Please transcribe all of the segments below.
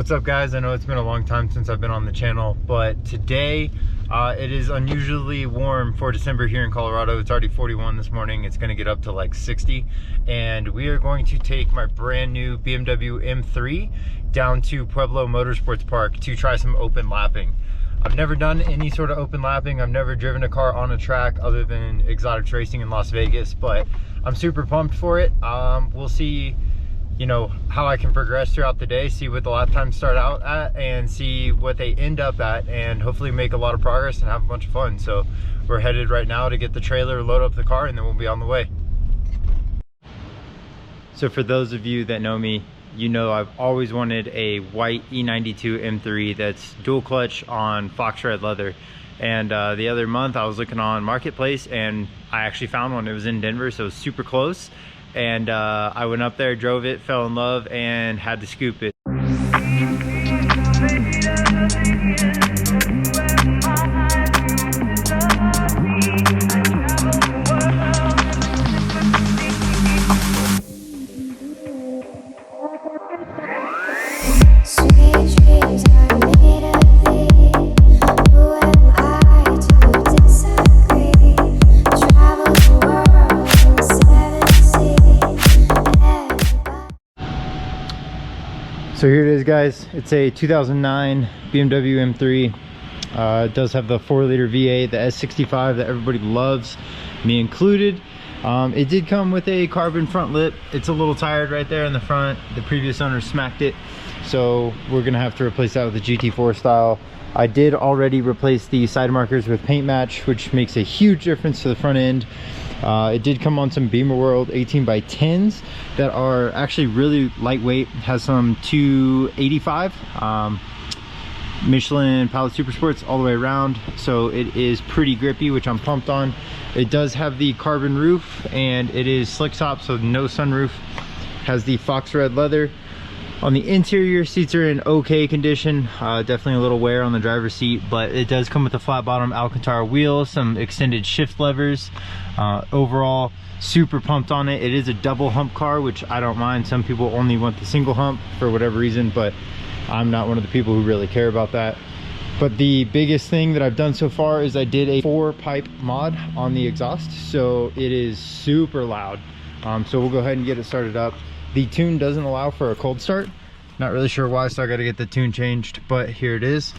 What's up, guys? I know it's been a long time since I've been on the channel, but today it is unusually warm for December here in Colorado. It's already 41 this morning. It's going to get up to like 60, and we are going to take my brand new BMW M3 down to Pueblo Motorsports Park to try some open lapping. I've never done any sort of open lapping. I've never driven a car on a track other than exotic racing in Las Vegas, but I'm super pumped for it. We'll see, you know, how I can progress throughout the day, see what the lap times start out at and see what they end up at, and hopefully make a lot of progress and have a bunch of fun. So we're headed right now to get the trailer, load up the car, and then we'll be on the way. So for those of you that know me, you know I've always wanted a white E92 M3 that's dual clutch on fox red leather. And the other month I was looking on Marketplace and I actually found one. It was in Denver, so it was super close. And I went up there, drove it, fell in love, and had to scoop it. So here it is, guys. It's a 2009 BMW M3. It does have the 4-liter V8, the S65 that everybody loves, me included. It did come with a carbon front lip. It's a little tired right there in the front. The previous owner smacked it, so we're gonna have to replace that with a GT4 style. I did already replace the side markers with paint match, which makes a huge difference to the front end. It did come on some Beamer World 18x10s that are actually really lightweight. Has some 285 Michelin Pilot Super Sports all the way around, so it is pretty grippy, which I'm pumped on. It does have the carbon roof and it is slick top, so no sunroof. Has the fox red leather. On the interior, seats are in okay condition. Definitely a little wear on the driver's seat, but it does come with a flat bottom Alcantara wheel, some extended shift levers. Overall, super pumped on it. It is a double hump car, which I don't mind. Some people only want the single hump for whatever reason, but I'm not one of the people who really care about that. But the biggest thing that I've done so far is I did a 4-pipe mod on the exhaust, so it is super loud. So we'll go ahead and get it started up. The tune doesn't allow for a cold start. Not really sure why, so I got to get the tune changed, but here it is.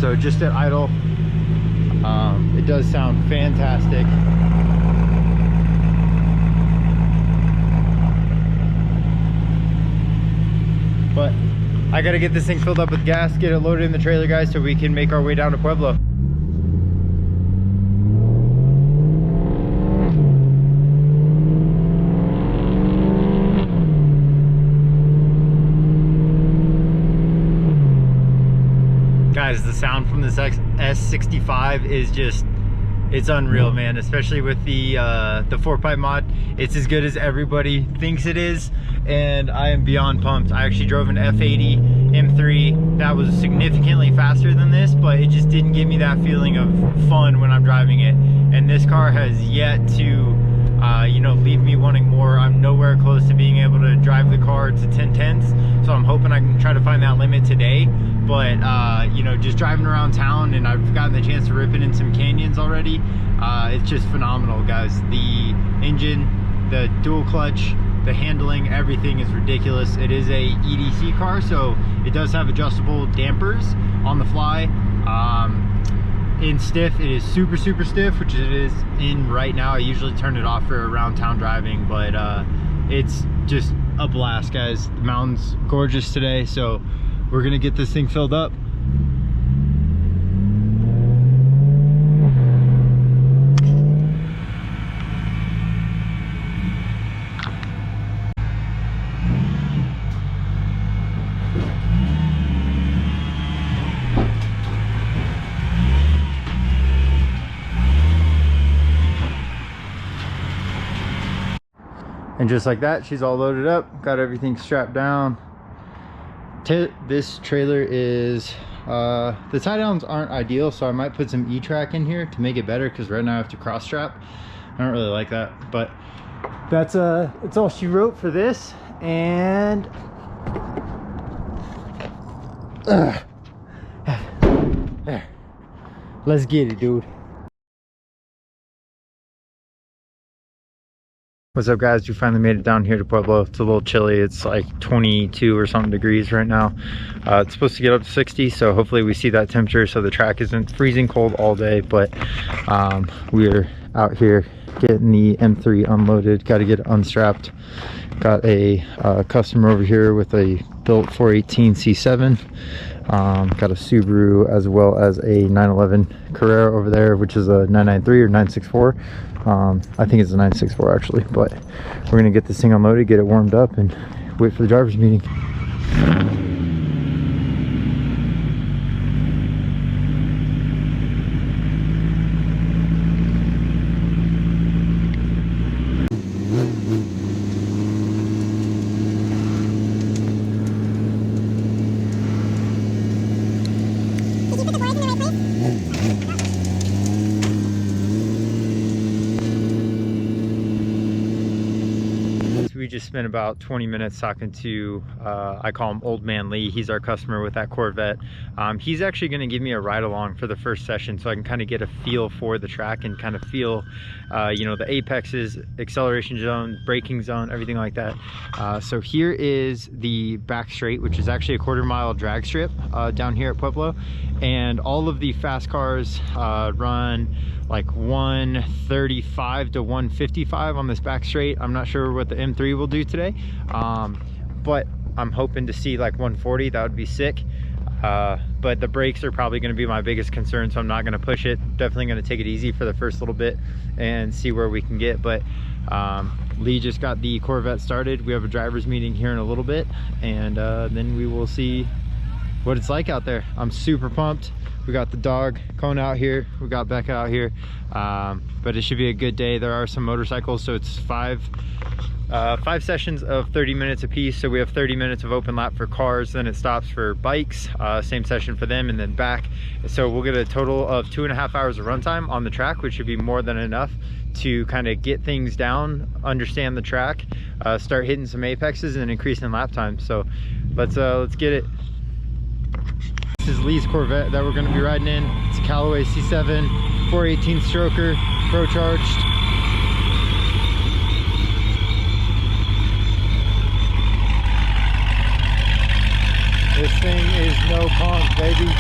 So just at idle, it does sound fantastic. But I got to get this thing filled up with gas, get it loaded in the trailer, guys, so we can make our way down to Pueblo. Guys, the sound from this S65 is just, it's unreal, man. Especially with the 4-pipe mod. It's as good as everybody thinks it is, and I am beyond pumped. I actually drove an F80 M3 that was significantly faster than this, but it just didn't give me that feeling of fun when I'm driving it. And this car has yet to you know, leave me wanting more. I'm nowhere close to being able to drive the car to 10/10ths, so I'm hoping I can try to find that limit today. But you know, just driving around town, and I've gotten the chance to rip it in some canyons already. It's just phenomenal, guys. The engine, the dual clutch, the handling, everything is ridiculous. It is a EDC car, so it does have adjustable dampers on the fly. In stiff, it is super stiff, which it is in right now. I usually turn it off for around town driving, but it's just a blast, guys. The mountain's gorgeous today, so we're gonna get this thing filled up. And just like that, she's all loaded up, got everything strapped down. This trailer is the tie downs aren't ideal, so I might put some E-track in here to make it better, because right now I have to cross strap. I don't really like that, but that's all she wrote for this. And let's get it, dude. What's up, guys? We finally made it down here to Pueblo. It's a little chilly. It's like 22 or something degrees right now. It's supposed to get up to 60, so hopefully we see that temperature so the track isn't freezing cold all day. But we're out here getting the M3 unloaded. Got to get it unstrapped. Got a customer over here with a built 418 C7. Got a Subaru as well as a 911 Carrera over there, which is a 993 or 964. I think it's a 964 actually, but we're gonna get this thing unloaded, get it warmed up, and wait for the driver's meeting. We just spent about 20 minutes talking to, I call him Old Man Lee. He's our customer with that Corvette. He's actually going to give me a ride along for the first session so I can kind of get a feel for the track and kind of feel, you know, the apexes, acceleration zone, braking zone, everything like that. So here is the back straight, which is actually a 1/4 mile drag strip down here at Pueblo. And all of the fast cars run like 135 to 155 on this back straight. I'm not sure what the M3 will do today, but I'm hoping to see like 140. That would be sick. But the brakes are probably going to be my biggest concern, so I'm not going to push it. Definitely going to take it easy for the first little bit and see where we can get. But Lee just got the Corvette started. We have a driver's meeting here in a little bit, and then we will see what it's like out there. I'm super pumped. We got the dog Kona out here, we got Becca out here, but it should be a good day. There are some motorcycles, so it's five sessions of 30 minutes apiece. So we have 30 minutes of open lap for cars, then it stops for bikes, same session for them, and then back. So we'll get a total of 2.5 hours of runtime on the track, which should be more than enough to kind of get things down, understand the track, start hitting some apexes and increasing lap time. So let's get it. This is Lee's Corvette that we're going to be riding in. It's a Callaway C7 418 stroker, pro charged. This thing is no punk, baby.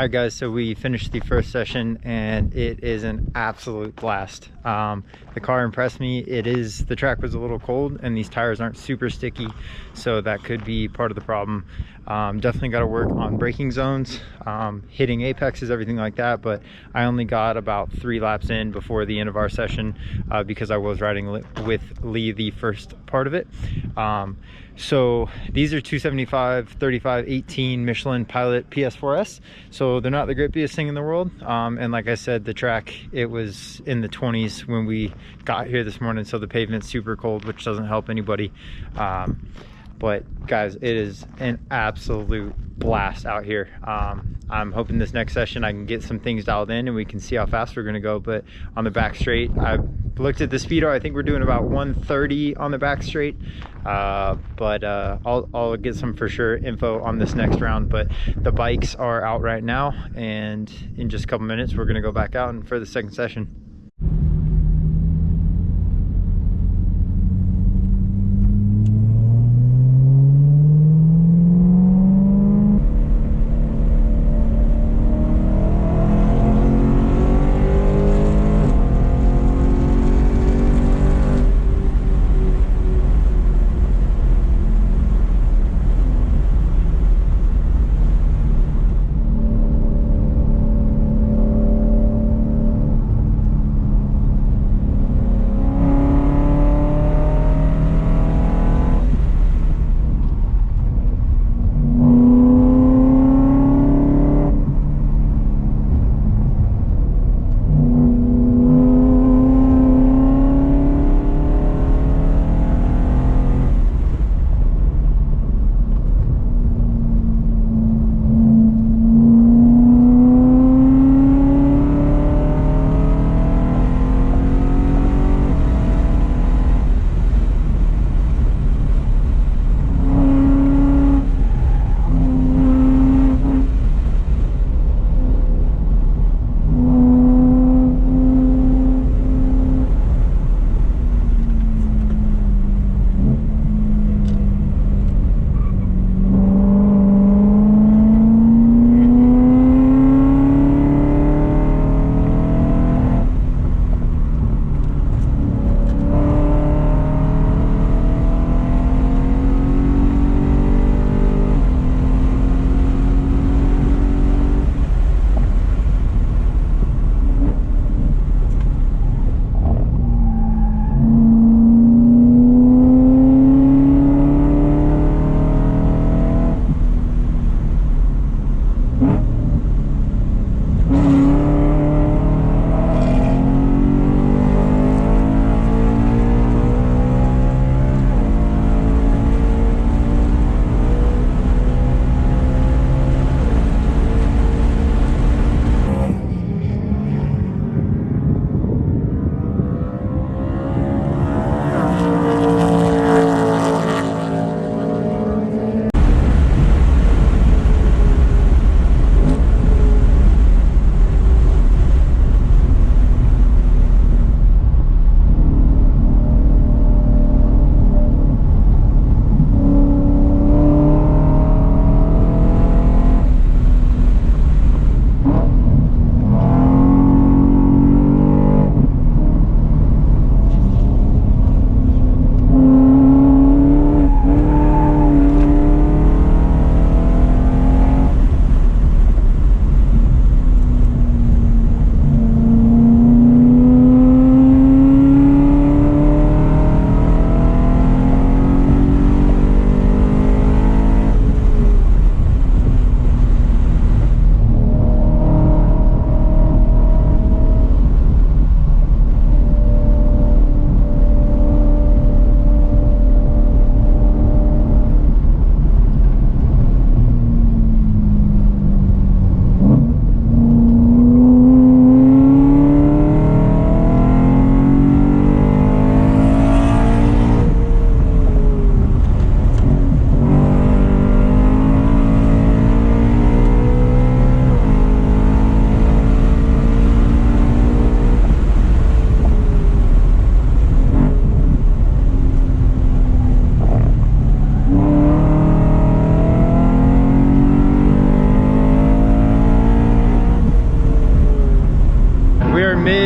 All right, guys, so we finished the first session and it is an absolute blast. The car impressed me. The track was a little cold and these tires aren't super sticky, so that could be part of the problem. Definitely got to work on braking zones, hitting apexes, everything like that, but I only got about 3 laps in before the end of our session because I was riding with Lee the first part of it. So these are 275, 35, 18 Michelin Pilot PS4S. So they're not the grippiest thing in the world. And like I said, the track, it was in the 20s when we got here this morning. So the pavement's super cold, which doesn't help anybody. But guys, it is an absolute blast out here. I'm hoping this next session I can get some things dialed in and we can see how fast we're gonna go. But on the back straight, I looked at the speedo. I think we're doing about 130 on the back straight. I'll get some for sure info on this next round. But the bikes are out right now, and in just a couple minutes we're gonna go back out and for the second session.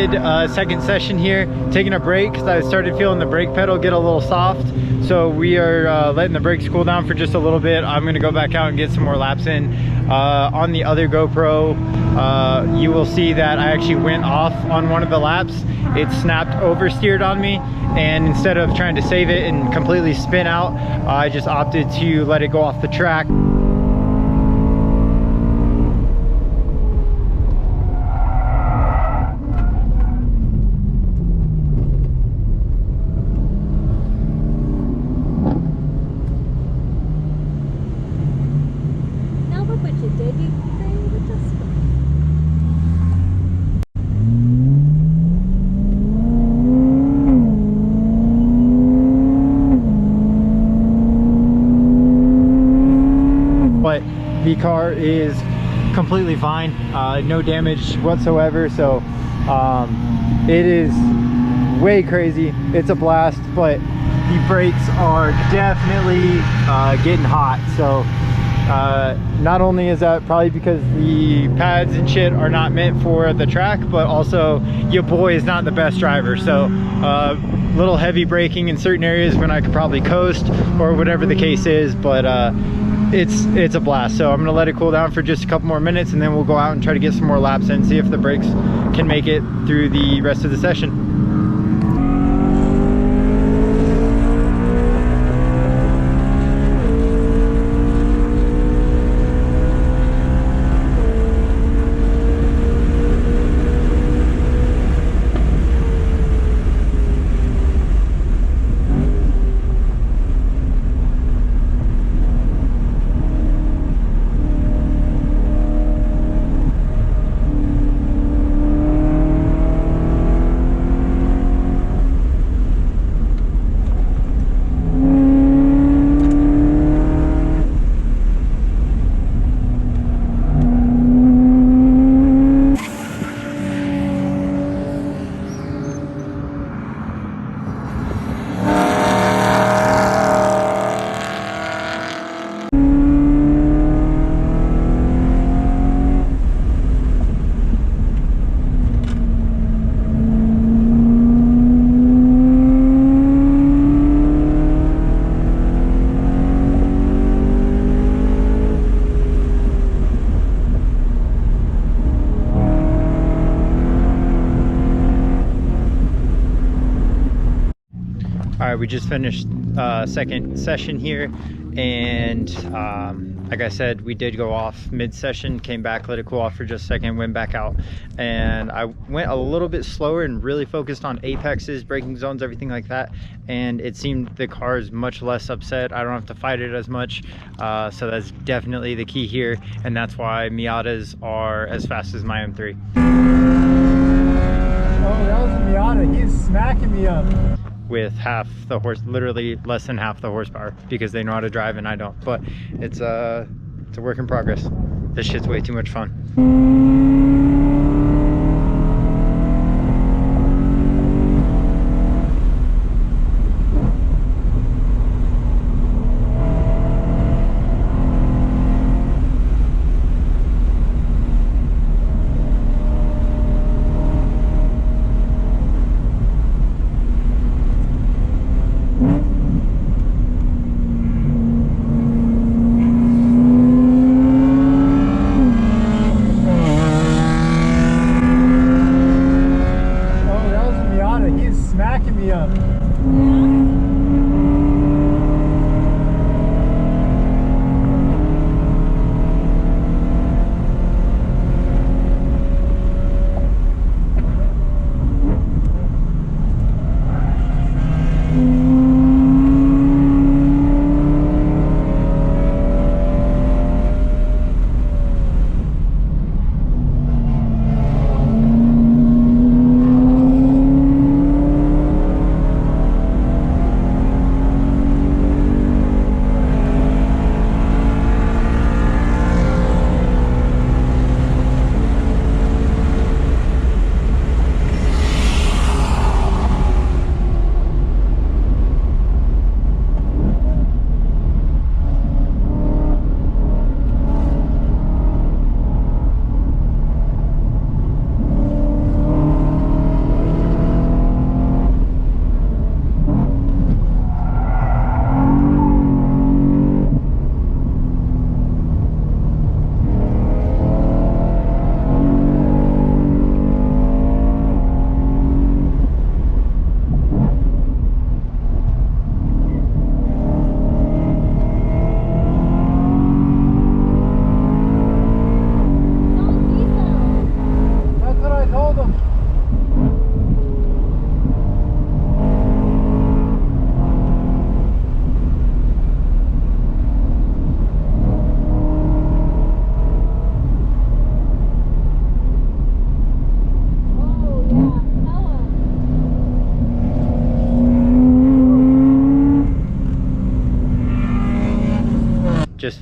mid second session here, taking a break because I started feeling the brake pedal get a little soft. So we are letting the brakes cool down for just a little bit. I'm gonna go back out and get some more laps in. On the other GoPro, you will see that I actually went off on one of the laps. It snapped oversteered on me, and instead of trying to save it and completely spin out, I just opted to let it go off the track. But the car is completely fine, no damage whatsoever. So it is way crazy. It's a blast, but the brakes are definitely getting hot. So not only is that probably because the pads and shit are not meant for the track, but also your boy is not the best driver. So little heavy braking in certain areas when I could probably coast or whatever the case is, but it's a blast. So I'm gonna let it cool down for just a couple more minutes, and then we'll go out and try to get some more laps in, see if the brakes can make it through the rest of the session. All right, we just finished second session here, and like I said, we did go off mid-session, came back, let it cool off for just a second, went back out, and I went a little bit slower and really focused on apexes, braking zones, everything like that, and it seemed the car is much less upset. I don't have to fight it as much, so that's definitely the key here, and that's why Miatas are as fast as my M3. Oh, that was a Miata. He's smacking me up. With half the horse, literally less than half the horsepower, because they know how to drive and I don't. But it's a work in progress. This shit's way too much fun.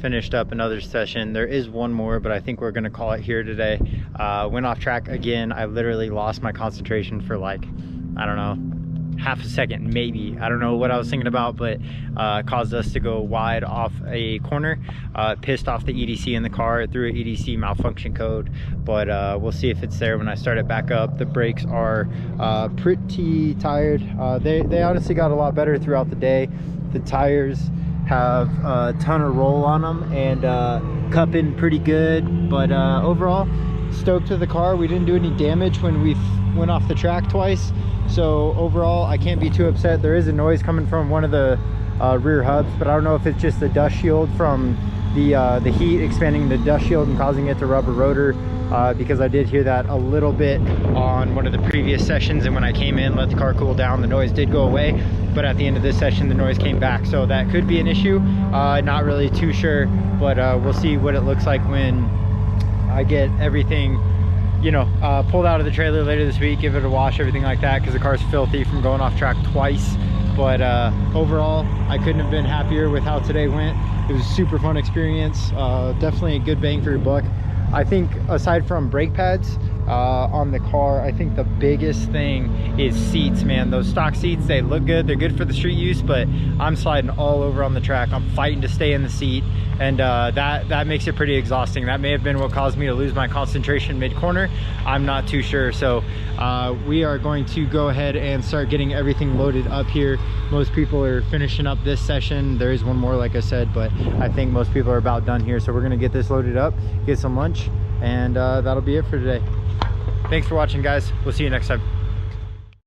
finished up another session. There is one more, but I think we're gonna call it here today. Went off track again. I literally lost my concentration for like, I don't know, half a second maybe. I don't know what I was thinking about, but caused us to go wide off a corner. Pissed off the EDC in the car. It threw an EDC malfunction code, but we'll see if it's there when I start it back up. The brakes are pretty tired. They honestly got a lot better throughout the day. The tires have a ton of roll on them and cupping pretty good, but overall stoked with the car. We didn't do any damage when we went off the track twice, so overall I can't be too upset. There is a noise coming from one of the rear hubs, but I don't know if it's just the dust shield from the heat expanding the dust shield and causing it to rub a rotor, because I did hear that a little bit on one of the previous sessions, and when I came in, let the car cool down, the noise did go away, but at the end of this session the noise came back, so that could be an issue. Not really too sure, but we'll see what it looks like when I get everything, you know, pulled out of the trailer later this week, give it a wash, everything like that, because the car's filthy from going off track twice. But overall, I couldn't have been happier with how today went. It was a super fun experience. Definitely a good bang for your buck. I think aside from brake pads on the car, I think the biggest thing is seats, man. Those stock seats, they look good. They're good for the street use, but I'm sliding all over on the track. I'm fighting to stay in the seat, and that makes it pretty exhausting. That may have been what caused me to lose my concentration mid-corner. I'm not too sure. So we are going to go ahead and start getting everything loaded up here. Most people are finishing up this session. There is one more, like I said, but I think most people are about done here. So we're gonna get this loaded up, get some lunch, and that'll be it for today. Thanks for watching, guys. We'll see you next time.